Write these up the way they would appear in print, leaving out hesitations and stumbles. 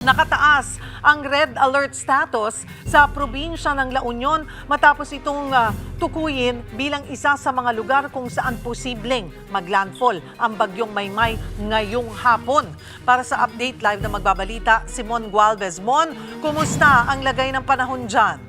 Nakataas ang red alert status sa probinsya ng La Union matapos itong tukuyin bilang isa sa mga lugar kung saan posibleng maglandfall ang bagyong Maymay ngayong hapon. Para sa update live na magbabalita, si Mon Gualvez. Mon, kumusta ang lagay ng panahon dyan?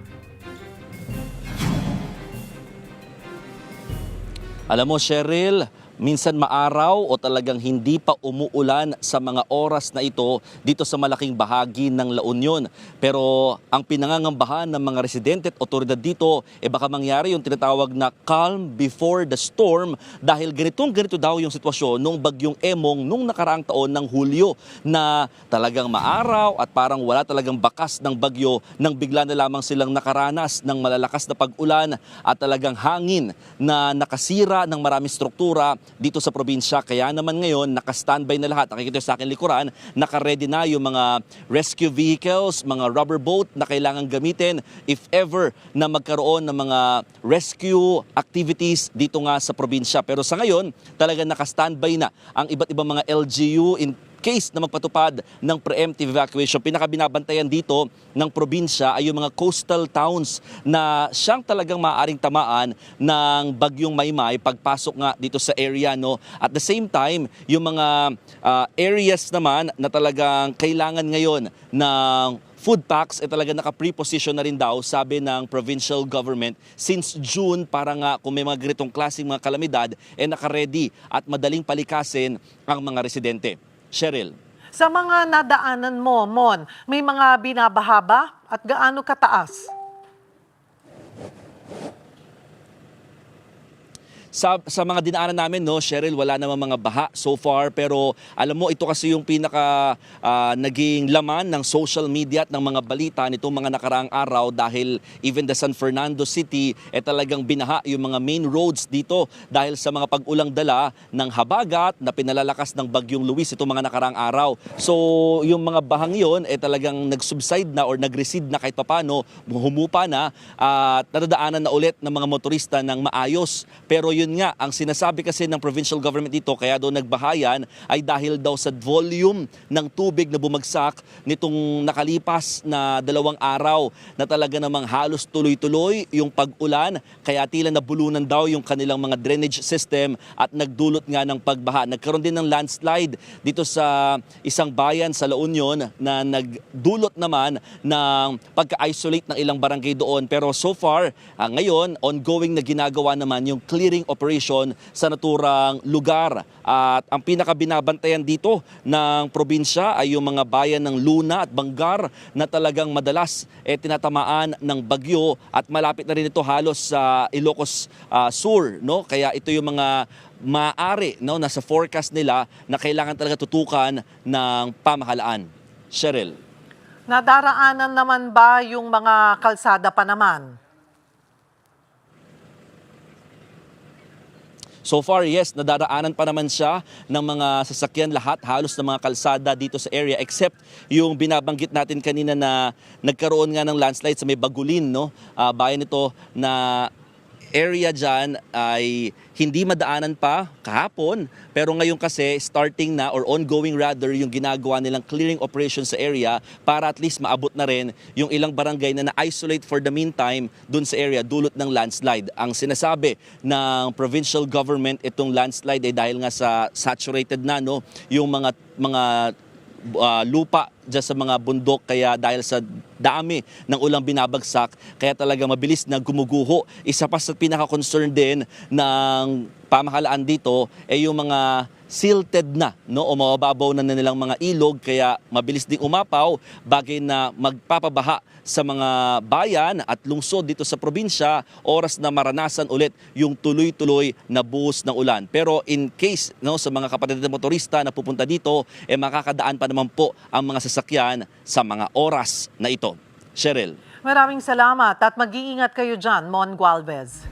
Alam mo, Cheryl, minsan maaraw o talagang hindi pa umuulan sa mga oras na ito dito sa malaking bahagi ng La Union. Pero ang pinangangambahan ng mga residente at otoridad dito, baka mangyari yung tinatawag na calm before the storm dahil ganito daw yung sitwasyon nung bagyong Emong nung nakaraang taon ng Hulyo na talagang maaraw at parang wala talagang bakas ng bagyo nang bigla na lamang silang nakaranas ng malalakas na pag-ulan at talagang hangin na nakasira ng maraming struktura dito sa probinsya. Kaya naman ngayon, naka-standby na lahat. Nakikita sa akin likuran, naka-ready na yung mga rescue vehicles, mga rubber boat na kailangan gamitin if ever na magkaroon ng mga rescue activities dito nga sa probinsya. Pero sa ngayon, talaga naka-standby na ang iba't ibang mga LGU in case na magpatupad ng preemptive evacuation. Pinakabinabantayan dito ng probinsya ay yung mga coastal towns na siyang talagang maaaring tamaan ng bagyong Maymay pagpasok nga dito sa area. No? At the same time, yung mga areas naman na talagang kailangan ngayon ng food packs talaga naka-preposition na rin daw, sabi ng provincial government, since June para nga kung may mga ganitong klaseng mga kalamidad, naka-ready at madaling palikasin ang mga residente. Cheryl. Sa mga nadaanan mo, Mon, may mga binabaha ba at gaano kataas? Sa mga dinaanan namin, no, Cheryl, wala namang mga baha so far. Pero alam mo, ito kasi yung pinaka naging laman ng social media at ng mga balita nitong mga nakaraang araw dahil even the San Fernando City talagang binaha yung mga main roads dito dahil sa mga pag-ulang dala ng habagat na pinalalakas ng bagyong Luis itong mga nakaraang araw. So yung mga bahang yun talagang nag-subside na or nag-recede na kahit papano, humupa na at nadadaanan na ulit ng mga motorista ng maayos. Pero yun nga, ang sinasabi kasi ng provincial government dito, kaya doon nagbahayan, ay dahil daw sa volume ng tubig na bumagsak nitong nakalipas na 2 araw na talaga namang halos tuloy-tuloy yung pag-ulan, kaya tila nabulunan daw yung kanilang mga drainage system at nagdulot nga ng pagbaha. Nagkaroon din ng landslide dito sa isang bayan sa La Union na nagdulot naman ng pagka-isolate ng ilang barangay doon. Pero so far, ngayon, ongoing na ginagawa naman yung clearing operation sa naturang lugar. At ang pinakabinabantayan dito ng probinsya ay yung mga bayan ng Luna at Bangar na talagang madalas tinatamaan ng bagyo at malapit na rin ito halos sa Ilocos Sur. No? Kaya ito yung mga maaari, no, nasa forecast nila na kailangan talaga tutukan ng pamahalaan. Cheryl. Nadaraanan naman ba yung mga kalsada pa naman? So far, yes, nadaraanan pa naman siya ng mga sasakyan lahat, halos ng mga kalsada dito sa area except yung binabanggit natin kanina na nagkaroon nga ng landslide sa may Bagulin, no? Bayan ito na area dyan ay hindi madaanan pa kahapon, pero ngayon kasi starting na or ongoing rather yung ginagawa nilang clearing operation sa area para at least maabot na rin yung ilang barangay na na-isolate for the meantime dun sa area dulot ng landslide. Ang sinasabi ng provincial government itong landslide ay dahil nga sa saturated na, no, yung mga lupa dyan sa mga bundok, kaya dahil sa dami ng ulang binabagsak, kaya talaga mabilis na gumuguho. Isa pa sa pinaka-concern din ng pamahalaan dito ay yung mga silted na, no, o mababaw na nilang mga ilog, kaya mabilis ding umapaw, bagay na magpapabaha sa mga bayan at lungsod dito sa probinsya, oras na maranasan ulit yung tuloy-tuloy na buhos ng ulan. Pero in case, no, sa mga kapatid na motorista na pupunta dito, makakadaan pa naman po ang mga sasakyan sa mga oras na ito. Cheryl. Maraming salamat at mag-iingat kayo dyan, Mon Gualvez.